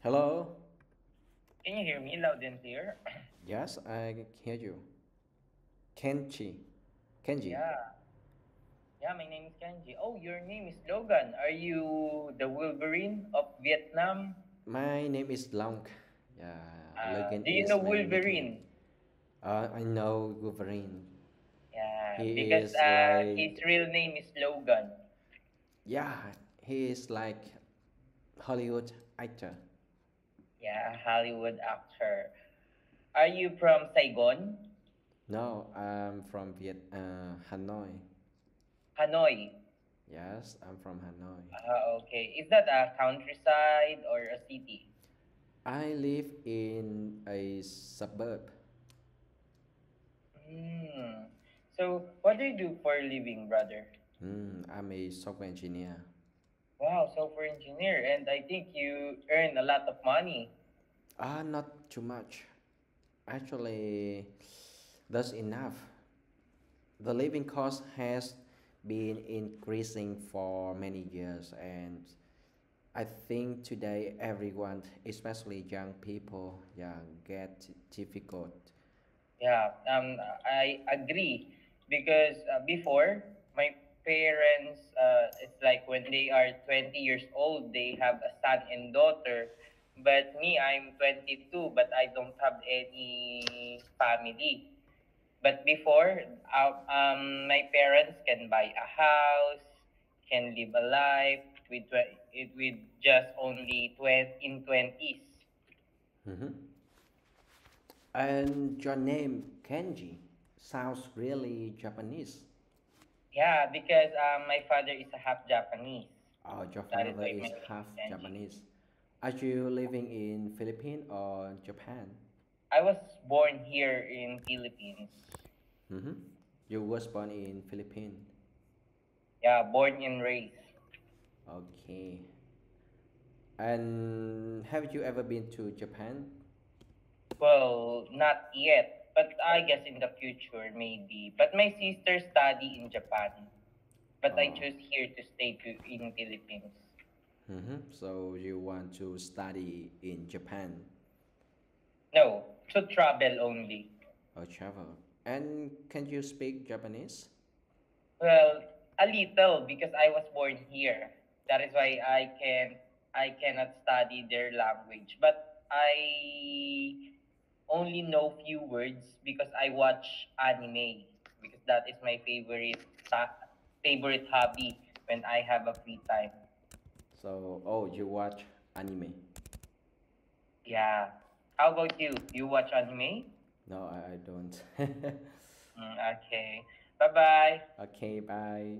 Hello. Can you hear me loud and clear? Yes, I hear you. Kenchi. Kenji. Yeah, yeah, my name is Kenji. Oh, your name is Logan. Are you the Wolverine of Vietnam? My name is Long. Yeah, Logan Do you is know my nickname. Wolverine? I know Wolverine. Yeah, He because is his like, real name is Logan. yeah, he is like Hollywood actor. Yeah, Hollywood actor. Are you from Saigon? No, I'm from Hanoi. Hanoi. Yes, I'm from Hanoi. Okay. Is that a countryside or a city? I live in a suburb. Hmm. So, what do you do for a living, brother? I'm a software engineer. Wow, software engineer, and I think you earn a lot of money. Not too much. Actually, that's enough. The living cost has been increasing for many years, and I think today everyone, especially young people, yeah, get difficult. Yeah, I agree because before my parents, it's like when they are 20 years old, they have a son and daughter. But me, I'm 22, but I don't have any family. But before, my parents can buy a house, can live a life with just only 20, in 20s. Mhm. And your name, Kenji, sounds really Japanese. Yeah, because my father is a half Japanese. Your That is father why my is name is half Kenji. Japanese. Are you living in Philippines or Japan? I was born here in Philippines. Mm-hmm. You was born in Philippines. Yeah, born and raised. Okay. And have you ever been to Japan? Well, not yet, but I guess in the future maybe. But my sister study in Japan, but I Oh. choose here to stay in Philippines. Mm-hmm. So you want to study in Japan No, to travel only. or travel? And can you speak Japanese? Well, a little because I was born here. That is why I cannot study their language. But I only know few words because I watch anime because that is my favorite hobby when I have a free time. So, oh, you watch anime? Yeah. How about you? You watch anime? No, I don't. Okay. Bye bye. Okay, bye.